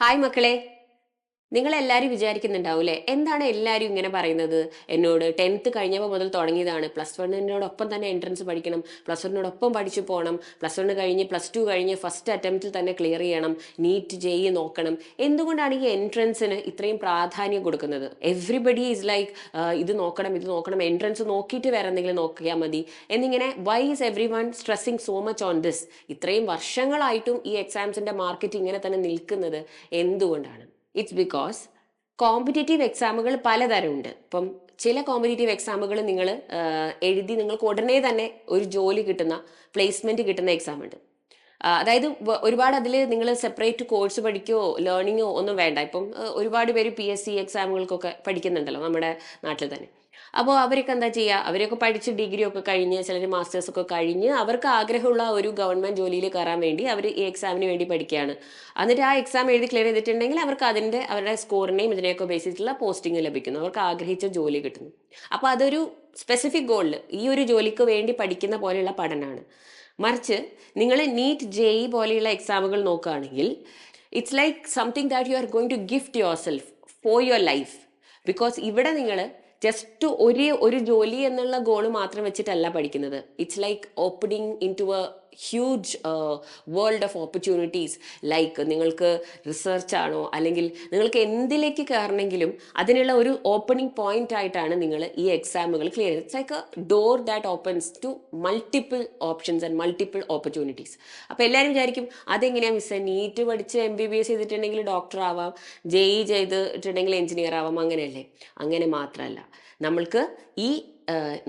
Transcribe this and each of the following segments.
Hi മക്കളെ, നിങ്ങളെല്ലാവരും വിചാരിക്കുന്നുണ്ടാവൂലേ എന്താണ് എല്ലാവരും ഇങ്ങനെ പറയുന്നത്? എന്നോട് 10th കഴിഞ്ഞപ്പോൾ മുതൽ തുടങ്ങിയതാണ്, +1 തന്നെ എൻട്രൻസ് പഠിക്കണം, +1 പഠിച്ചു പോകണം, +1 കഴിഞ്ഞ് +2 കഴിഞ്ഞ് ഫസ്റ്റ് അറ്റംപ്റ്റിൽ തന്നെ ക്ലിയർ ചെയ്യണം, നീറ്റ് ജെഇ നോക്കണം. എന്തുകൊണ്ടാണ് ഈ എൻട്രൻസിന് ഇത്രയും പ്രാധാന്യം കൊടുക്കുന്നത്? എവ്രിബഡി ഈസ് ലൈക്ക് ഇത് നോക്കണം ഇത് നോക്കണം, എൻട്രൻസ് നോക്കിയിട്ട് വേറെ എന്തെങ്കിലും നോക്കിയാൽ മതി എന്നിങ്ങനെ. Why is everyone stressing so much on this? ഇത്രയും വർഷങ്ങളായിട്ടും ഈ എക്സാംസിന്റെ മാർക്കറ്റ് ഇങ്ങനെ തന്നെ നിൽക്കുന്നത് എന്തുകൊണ്ടാണ്? ഇറ്റ്സ് ബിക്കോസ് കോമ്പറ്റേറ്റീവ് എക്സാമുകൾ പലതരമുണ്ട്. ഇപ്പം ചില കോമ്പറ്റേറ്റീവ് എക്സാമുകൾ നിങ്ങൾ എഴുതി നിങ്ങൾക്ക് ഉടനെ തന്നെ ഒരു ജോലി കിട്ടുന്ന, പ്ലേസ്മെന്റ് കിട്ടുന്ന എക്സാം ഉണ്ട്. അതായത് ഒരുപാട് അതിൽ നിങ്ങൾ സെപ്പറേറ്റ് കോഴ്സ് പഠിക്കുകയോ ലേണിങ്ങോ ഒന്നും വേണ്ട. ഇപ്പം ഒരുപാട് പേര് PSC എക്സാമുകൾക്കൊക്കെ പഠിക്കുന്നുണ്ടല്ലോ നമ്മുടെ നാട്ടിൽ തന്നെ. അപ്പോൾ അവരൊക്കെ എന്താ ചെയ്യുക? അവരൊക്കെ പഠിച്ച് ഡിഗ്രി ഒക്കെ കഴിഞ്ഞ്, ചിലർ മാസ്റ്റേഴ്സ് ഒക്കെ കഴിഞ്ഞ് അവർക്ക് ആഗ്രഹമുള്ള ഒരു ഗവൺമെന്റ് ജോലിയിൽ കയറാൻ വേണ്ടി അവർ ഈ എക്സാമിന് വേണ്ടി പഠിക്കുകയാണ്. എന്നിട്ട് ആ എക്സാം എഴുതി ക്ലിയർ ചെയ്തിട്ടുണ്ടെങ്കിൽ അവർക്ക് അവരുടെ സ്കോറിനെയും ഇതിനെയൊക്കെ ബേസ് ചെയ്തിട്ടുള്ള പോസ്റ്റിംഗ് ലഭിക്കുന്നു, അവർക്ക് ആഗ്രഹിച്ച ജോലി കിട്ടുന്നു. അപ്പോൾ അതൊരു സ്പെസിഫിക് ഗോളിൽ ഈ ഒരു ജോലിക്ക് വേണ്ടി പഠിക്കുന്ന പോലെയുള്ള പഠനമാണ്. മറിച്ച് നിങ്ങൾ നീറ്റ് ജെഇ പോലെയുള്ള എക്സാമുകൾ നോക്കുകയാണെങ്കിൽ it's like something that you are going to gift yourself for your life. Because ഇവിടെ നിങ്ങൾ ജസ്റ്റ് ഒരു ജോലി എന്നുള്ള ഗോള് മാത്രം വെച്ചിട്ടല്ല പഠിക്കുന്നത്. It's like opening into a huge world of opportunities. Like നിങ്ങൾക്ക് റിസർച്ച് ആണോ അല്ലെങ്കിൽ നിങ്ങൾക്ക് എന്തിലേക്ക് കയറണമെങ്കിലും അതിനുള്ള ഒരു ഓപ്പണിംഗ് പോയിന്റ് ആയിട്ടാണ് നിങ്ങൾ ഈ എക്സാമുകൾ ക്ലിയർ ചെയ്തത്. It's like a door that opens to multiple options and multiple opportunities. അപ്പോൾ എല്ലാവരും വിചാരിക്കും അതെങ്ങനെയാണ് മിസ്സേ, നീറ്റ് പഠിച്ച് MBBS ചെയ്തിട്ടുണ്ടെങ്കിൽ ഡോക്ടർ ആവാം, ജെഇ ചെയ്തിട്ടുണ്ടെങ്കിൽ എഞ്ചിനീയർ ആവാം, അങ്ങനെയല്ലേ? അങ്ങനെ മാത്രമല്ല, നമ്മൾക്ക് ഈ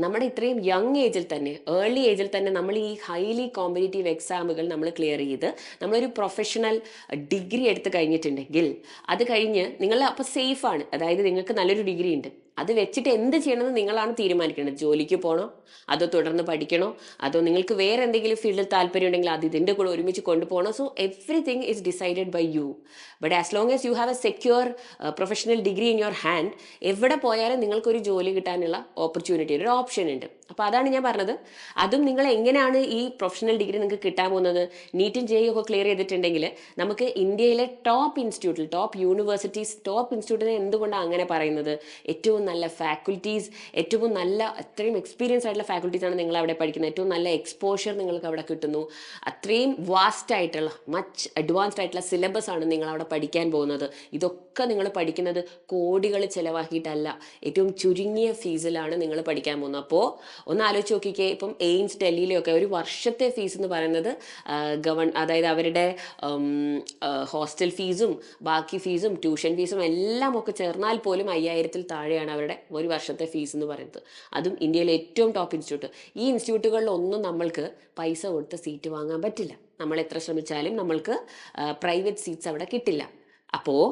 നമ്മുടെ ഇത്രയും യങ് ഏജിൽ തന്നെ, ഏർലി ഏജിൽ തന്നെ നമ്മൾ ഈ ഹൈലി കോമ്പറ്റേറ്റീവ് എക്സാമുകൾ നമ്മൾ ക്ലിയർ ചെയ്ത് നമ്മളൊരു പ്രൊഫഷണൽ ഡിഗ്രി എടുത്ത് കഴിഞ്ഞിട്ടുണ്ടെങ്കിൽ അത് കഴിഞ്ഞ് നിങ്ങൾ അപ്പോൾ സേഫാണ്. അതായത് നിങ്ങൾക്ക് നല്ലൊരു ഡിഗ്രി ഉണ്ട്, അത് വെച്ചിട്ട് എന്ത് ചെയ്യണമെന്ന് നിങ്ങളാണ് തീരുമാനിക്കേണ്ടത്. ജോലിക്ക് പോകണോ, അതോ തുടർന്ന് പഠിക്കണോ, അതോ നിങ്ങൾക്ക് വേറെ എന്തെങ്കിലും ഫീൽഡിൽ താല്പര്യം ഉണ്ടെങ്കിൽ അത് ഇതിൻ്റെ കൂടെ ഒരുമിച്ച് കൊണ്ടുപോകണോ. So everything is decided by you. But as long as you have a secure professional degree in your hand, എവിടെ പോയാലും നിങ്ങൾക്കൊരു ജോലി കിട്ടാനുള്ള ഓപ്പർച്യൂണിറ്റി, ഒരു ഓപ്ഷൻ ഉണ്ട്. അപ്പോൾ അതാണ് ഞാൻ പറഞ്ഞത്. അതും നിങ്ങൾ എങ്ങനെയാണ് ഈ പ്രൊഫഷണൽ ഡിഗ്രി നിങ്ങൾക്ക് കിട്ടാൻ പോകുന്നത്? നീറ്റും ജെയും ഒക്കെ ക്ലിയർ ചെയ്തിട്ടുണ്ടെങ്കിൽ നമുക്ക് ഇന്ത്യയിലെ ടോപ്പ് ഇൻസ്റ്റിറ്റ്യൂട്ടിൽ, ടോപ്പ് യൂണിവേഴ്സിറ്റീസ്, ടോപ്പ് ഇൻസ്റ്റിറ്റ്യൂട്ടിനെ എന്തുകൊണ്ടാണ് അങ്ങനെ പറയുന്നത്? ഏറ്റവും നല്ല ഫാക്കൽറ്റീസ്, ഏറ്റവും നല്ല അത്രയും എക്സ്പീരിയൻസ് ആയിട്ടുള്ള ഫാക്കൽറ്റീസാണ് നിങ്ങൾ അവിടെ പഠിക്കുന്നത്. ഏറ്റവും നല്ല എക്സ്പോഷർ നിങ്ങൾക്ക് അവിടെ കിട്ടുന്നു. അത്രയും വാസ്റ്റ് ആയിട്ടുള്ള, മച്ച് അഡ്വാൻസ്ഡ് ആയിട്ടുള്ള സിലബസ് ആണ് നിങ്ങൾ അവിടെ പഠിക്കാൻ പോകുന്നത്. ഇതൊക്കെ നിങ്ങൾ പഠിക്കുന്നത് കോടികൾ ചിലവാക്കിയിട്ടല്ല, ഏറ്റവും ചുരുങ്ങിയ ഫീസിലാണ് നിങ്ങൾ പഠിക്കാൻ പോകുന്നത്. അപ്പോൾ ഒന്ന് ആലോചിച്ച് നോക്കിക്കേ, ഇപ്പം എയിംസ് ഡൽഹിയിലൊക്കെ ഒരു വർഷത്തെ ഫീസ് എന്ന് പറയുന്നത് അതായത് അവരുടെ ഹോസ്റ്റൽ ഫീസും ബാക്കി ഫീസും ട്യൂഷൻ ഫീസും എല്ലാം ഒക്കെ ചേർന്നാൽ പോലും 5000-ൽ താഴെയാണ് അവരുടെ ഒരു വർഷത്തെ ഫീസ് എന്ന് പറയുന്നത്. അതും ഇന്ത്യയിലെ ഏറ്റവും ടോപ്പ് ഇൻസ്റ്റിറ്റ്യൂട്ട്. ഈ ഇൻസ്റ്റിറ്റ്യൂട്ടുകളിലൊന്നും നമ്മൾക്ക് പൈസ കൊടുത്ത് സീറ്റ് വാങ്ങാൻ പറ്റില്ല. നമ്മൾ എത്ര ശ്രമിച്ചാലും നമ്മൾക്ക് പ്രൈവറ്റ് സീറ്റ്സ് അവിടെ കിട്ടില്ല. അപ്പോൾ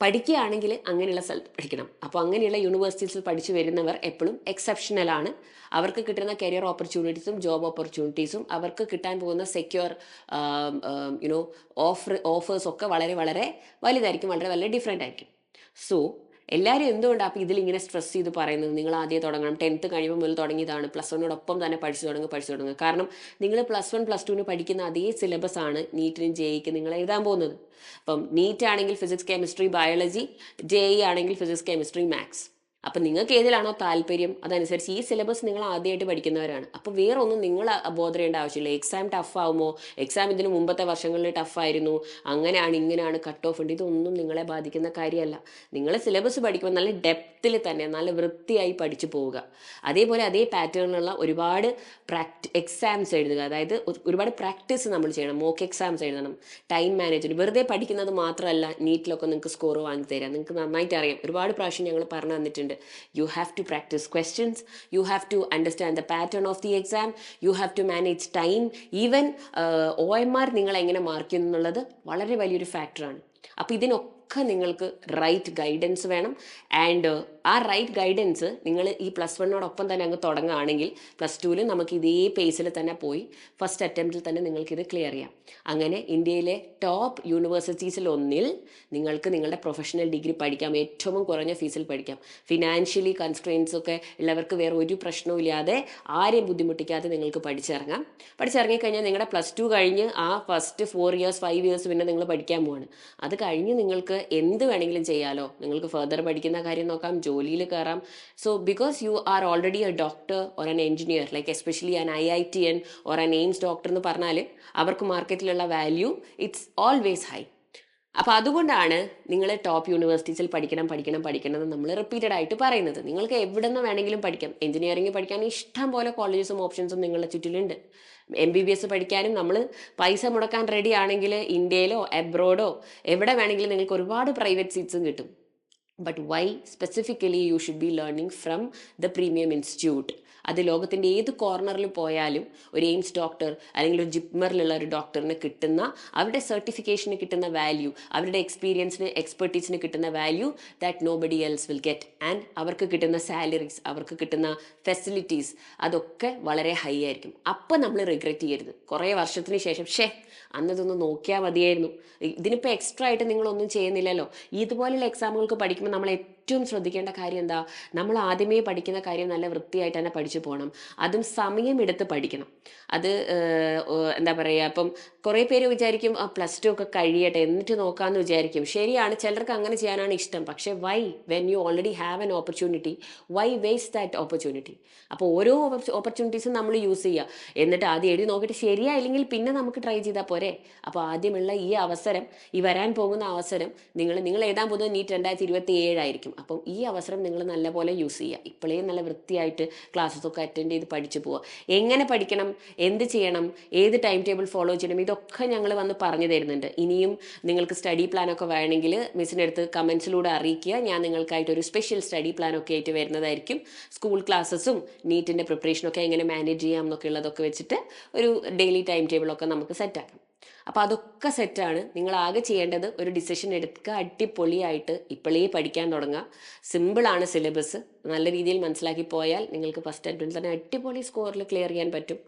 പഠിക്കുകയാണെങ്കിൽ അങ്ങനെയുള്ള സ്ഥലത്ത് പഠിക്കണം. അപ്പോൾ അങ്ങനെയുള്ള യൂണിവേഴ്സിറ്റീസിൽ പഠിച്ചു വരുന്നവർ എപ്പോഴും എക്സെപ്ഷണലാണ്. അവർക്ക് കിട്ടുന്ന കരിയർ ഓപ്പർച്യൂണിറ്റീസും ജോബ് ഓപ്പർച്യൂണിറ്റീസും അവർക്ക് കിട്ടാൻ പോകുന്ന സെക്യൂർ ഓഫേഴ്സ് ഒക്കെ വളരെ വളരെ വലുതായിരിക്കും, വളരെ വളരെ ഡിഫറെൻ്റ് ആയിരിക്കും. സോ എല്ലാവരും എന്തുകൊണ്ടാണ് അപ്പോൾ ഇതിലിങ്ങനെ സ്ട്രെസ് ചെയ്ത് പറയുന്നത്? നിങ്ങൾ ആദ്യം തുടങ്ങണം, 10th കഴിയുമ്പോൾ മുതൽ തുടങ്ങിയതാണ്, +1 തന്നെ പഠിച്ചു തുടങ്ങുക. കാരണം നിങ്ങൾ +1 +2 പഠിക്കുന്ന അതേ സിലബസ് ആണ് നീറ്റിനും ജെഇക്ക് നിങ്ങൾ എഴുതാൻ പോകുന്നത്. അപ്പം നീറ്റ് ആണെങ്കിൽ ഫിസിക്സ് കെമിസ്ട്രി ബയോളജി, ജെഇ ആണെങ്കിൽ ഫിസിക്സ് കെമിസ്ട്രി മാത്സ്. അപ്പം നിങ്ങൾക്ക് ഏതിലാണോ താല്പര്യം അതനുസരിച്ച് ഈ സിലബസ് നിങ്ങൾ ആദ്യമായിട്ട് പഠിക്കുന്നവരാണ്. അപ്പോൾ വേറെ ഒന്നും നിങ്ങൾ ബോധർ ചെയ്യേണ്ട ആവശ്യമില്ല. എക്സാം ടഫ് ആവുമോ, എക്സാം ഇതിന് മുമ്പത്തെ വർഷങ്ങളിൽ ടഫായിരുന്നു, അങ്ങനെയാണ് ഇങ്ങനെയാണ്, കട്ട് ഓഫ് ഉണ്ട്, ഇതൊന്നും നിങ്ങളെ ബാധിക്കുന്ന കാര്യമല്ല. നിങ്ങൾ സിലബസ് പഠിക്കുമ്പോൾ നല്ല ഡെപ്തിൽ തന്നെ നല്ല വൃത്തിയായി പഠിച്ചു പോവുക. അതേപോലെ അതേ പാറ്റേണിലുള്ള ഒരുപാട് എക്സാംസ് എഴുതുക. അതായത് ഒരുപാട് പ്രാക്ടീസ് നമ്മൾ ചെയ്യണം, മോക്ക് എക്സാംസ് എഴുതണം, ടൈം മാനേജ്മെന്റ്. വെറുതെ പഠിക്കുന്നത് മാത്രമല്ല നീറ്റിലൊക്കെ നിങ്ങൾക്ക് സ്കോർ വാങ്ങി തരാം. നിങ്ങൾക്ക് നന്നായിട്ട് അറിയാം, ഒരുപാട് പ്രാവശ്യം ഞങ്ങൾ പറഞ്ഞു തന്നിട്ടുണ്ട്. You have to practice questions, you have to understand the pattern of the exam, you have to manage time. Even OMR നിങ്ങൾ എങ്ങനെ മാർക്ക് ചെയ്യുന്നു എന്നുള്ളത് വളരെ വലിയൊരു ഫാക്ടറാണ്. അപ്പോൾ ഇതിനൊക്കെ ഇതിനൊക്കെ നിങ്ങൾക്ക് റൈറ്റ് ഗൈഡൻസ് വേണം. ആൻഡ് ആ റൈറ്റ് ഗൈഡൻസ് നിങ്ങൾ ഈ +1 തന്നെ അങ്ങ് തുടങ്ങുകയാണെങ്കിൽ +2 നമുക്ക് ഇതേ പേസിൽ തന്നെ പോയി ഫസ്റ്റ് അറ്റംപ്റ്റിൽ തന്നെ നിങ്ങൾക്കിത് ക്ലിയർ ചെയ്യാം. അങ്ങനെ ഇന്ത്യയിലെ ടോപ്പ് യൂണിവേഴ്സിറ്റീസിൽ ഒന്നിൽ നിങ്ങൾക്ക് നിങ്ങളുടെ പ്രൊഫഷണൽ ഡിഗ്രി പഠിക്കാം, ഏറ്റവും കുറഞ്ഞ ഫീസിൽ പഠിക്കാം. ഫിനാൻഷ്യലി കൺസ്ട്രെയിൻസ് ഒക്കെ ഉള്ളവർക്ക് വേറെ ഒരു പ്രശ്നവും ഇല്ലാതെ ആരെയും ബുദ്ധിമുട്ടിക്കാതെ നിങ്ങൾക്ക് പഠിച്ചിറങ്ങിക്കഴിഞ്ഞാൽ നിങ്ങളുടെ +2 കഴിഞ്ഞ് ആ ഫസ്റ്റ് 4 ഇയേഴ്സ് 5 ഇയേഴ്സ് പിന്നെ നിങ്ങൾ പഠിക്കാൻ പോവാണ്. അത് കഴിഞ്ഞ് നിങ്ങൾക്ക് എന്ത് വേണമെങ്കിലും ചെയ്യാലോ. നിങ്ങൾക്ക് ഫർദർ പഠിക്കുന്ന കാര്യം നോക്കാം, ജോലിയിൽ കയറാം. So because you are already a doctor or an engineer, like especially an IITN or an AIIMS doctor എന്ന് പറഞ്ഞാൽ അവർക്ക് മാർക്കറ്റിലുള്ള വാല്യൂ ഇറ്റ്സ് ഓൾവേസ് ഹൈ. അപ്പോൾ അതുകൊണ്ടാണ് നിങ്ങൾ ടോപ്പ് യൂണിവേഴ്സിറ്റീസിൽ പഠിക്കണം എന്ന് നമ്മൾ റിപ്പീറ്റഡ് ആയിട്ട് പറയുന്നത്. നിങ്ങൾക്ക് എവിടെ നിന്ന് വേണമെങ്കിലും പഠിക്കാം. എഞ്ചിനീയറിംഗ് പഠിക്കാൻ ഇഷ്ടം പോലെ കോളേജസും ഓപ്ഷൻസും നിങ്ങളുടെ ചുറ്റിലുണ്ട്. MBBS പഠിക്കാനും നമ്മൾ പൈസ മുടക്കാൻ റെഡി ആണെങ്കിൽ ഇന്ത്യയിലോ അബ്രോഡോ എവിടെ വേണമെങ്കിലും നിങ്ങൾക്ക് ഒരുപാട് പ്രൈവറ്റ് സീറ്റ്സും കിട്ടും. But why specifically you should be learning from the premium institute. അത് ലോകത്തിൻ്റെ ഏത് കോർണറിൽ പോയാലും ഒരു എയിംസ് ഡോക്ടർ അല്ലെങ്കിൽ ഒരു ജിപ്മറിലുള്ള ഒരു ഡോക്ടറിന് കിട്ടുന്ന അവരുടെ സർട്ടിഫിക്കേഷന് കിട്ടുന്ന വാല്യൂ, അവരുടെ എക്സ്പീരിയൻസിന് എക്സ്പെർട്ടീസിന് കിട്ടുന്ന value that nobody else will get. And അവർക്ക് കിട്ടുന്ന സാലറീസ്, അവർക്ക് കിട്ടുന്ന ഫെസിലിറ്റീസ് അതൊക്കെ വളരെ ഹൈ ആയിരിക്കും. അപ്പം നമ്മൾ റിഗ്രറ്റ് ചെയ്യരുത് കുറേ വർഷത്തിന് ശേഷം അന്നതൊന്ന് നോക്കിയാൽ മതിയായിരുന്നു. ഇതിനിപ്പോൾ എക്സ്ട്രാ ആയിട്ട് നിങ്ങളൊന്നും ചെയ്യുന്നില്ലല്ലോ. ഇതുപോലുള്ള എക്സാമുകൾക്ക് പഠിക്കുമ്പോൾ നമ്മൾ ഏറ്റവും ശ്രദ്ധിക്കേണ്ട കാര്യം എന്താ, നമ്മൾ ആദ്യമേ പഠിക്കുന്ന കാര്യം നല്ല വൃത്തിയായിട്ട് തന്നെ പഠിച്ചു പോകണം. അതും സമയമെടുത്ത് പഠിക്കണം. അത് എന്താ പറയുക, അപ്പം കുറേ പേര് വിചാരിക്കും +2 ഒക്കെ കഴിയട്ടെ എന്നിട്ട് നോക്കാമെന്ന് വിചാരിക്കും. ശരിയാണ്, ചിലർക്ക് അങ്ങനെ ചെയ്യാനാണ് ഇഷ്ടം. പക്ഷേ why when you already have an opportunity, why waste that opportunity? അപ്പോൾ ഓരോ ഓപ്പർച്യൂണിറ്റീസും നമ്മൾ യൂസ് ചെയ്യുക. എന്നിട്ട് ആദ്യം എഴുതി നോക്കിയിട്ട് ശരിയായില്ലെങ്കിൽ പിന്നെ നമുക്ക് ട്രൈ ചെയ്താൽ പോരെ. അപ്പോൾ ആദ്യമുള്ള ഈ അവസരം, ഈ വരാൻ പോകുന്ന അവസരം, നിങ്ങൾ എഴുതാൻ പോകുന്നത് NEET 2027 ആയിരിക്കും. അപ്പം ഈ അവസരം നിങ്ങൾ നല്ലപോലെ യൂസ് ചെയ്യുക. ഇപ്പോഴേ നല്ല വൃത്തിയായിട്ട് ക്ലാസ്സസൊക്കെ അറ്റൻഡ് ചെയ്ത് പഠിച്ചു പോവുക. എങ്ങനെ പഠിക്കണം, എന്ത് ചെയ്യണം, ഏത് ടൈം ടേബിൾ ഫോളോ ചെയ്യണം, ഇതൊക്കെ ഞങ്ങൾ വന്ന് പറഞ്ഞു തരുന്നുണ്ട്. ഇനിയും നിങ്ങൾക്ക് സ്റ്റഡി പ്ലാനൊക്കെ വേണമെങ്കിൽ മിസ്സിൻ്റെ അടുത്ത് കമൻസിലൂടെ അറിയിക്കുക. ഞാൻ നിങ്ങൾക്കായിട്ടൊരു സ്പെഷ്യൽ സ്റ്റഡി പ്ലാനൊക്കെ ആയിട്ട് വരുന്നതായിരിക്കും. സ്കൂൾ ക്ലാസ്സസും നീറ്റിൻ്റെ പ്രിപ്പറേഷനൊക്കെ എങ്ങനെ മാനേജ് ചെയ്യാം എന്നൊക്കെ ഉള്ളതൊക്കെ വെച്ചിട്ട് ഒരു ഡെയിലി ടൈം ടേബിളൊക്കെ നമുക്ക് സെറ്റാക്കാം. അപ്പോൾ അതൊക്കെ സെറ്റാണ്. നിങ്ങൾ ആകെ ചെയ്യേണ്ടത് ഒരു ഡിസിഷൻ എടുക്കുക, അടിപൊളിയായിട്ട് ഇപ്പോഴേ പഠിക്കാൻ തുടങ്ങുക. സിമ്പിളാണ് സിലബസ്. നല്ല രീതിയിൽ മനസ്സിലാക്കി പോയാൽ നിങ്ങൾക്ക് ഫസ്റ്റ് അറ്റംപ്റ്റിൽ തന്നെ അടിപൊളി സ്കോറിൽ ക്ലിയർ ചെയ്യാൻ പറ്റും.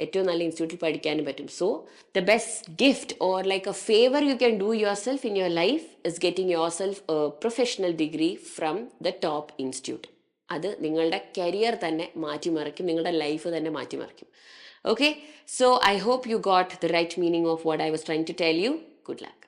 ഏറ്റവും നല്ല ഇൻസ്റ്റിറ്റ്യൂട്ടിൽ പഠിക്കാനും പറ്റും. So the best gift or like A favour you can do your self in your life is getting your self A professional degree from the top institute. അത് നിങ്ങളുടെ കരിയർ തന്നെ മാറ്റിമറിക്കും, നിങ്ങളുടെ ലൈഫ് തന്നെ മാറ്റിമറിക്കും. Okay, so I hope you got the right meaning of what I was trying to tell you. Good luck.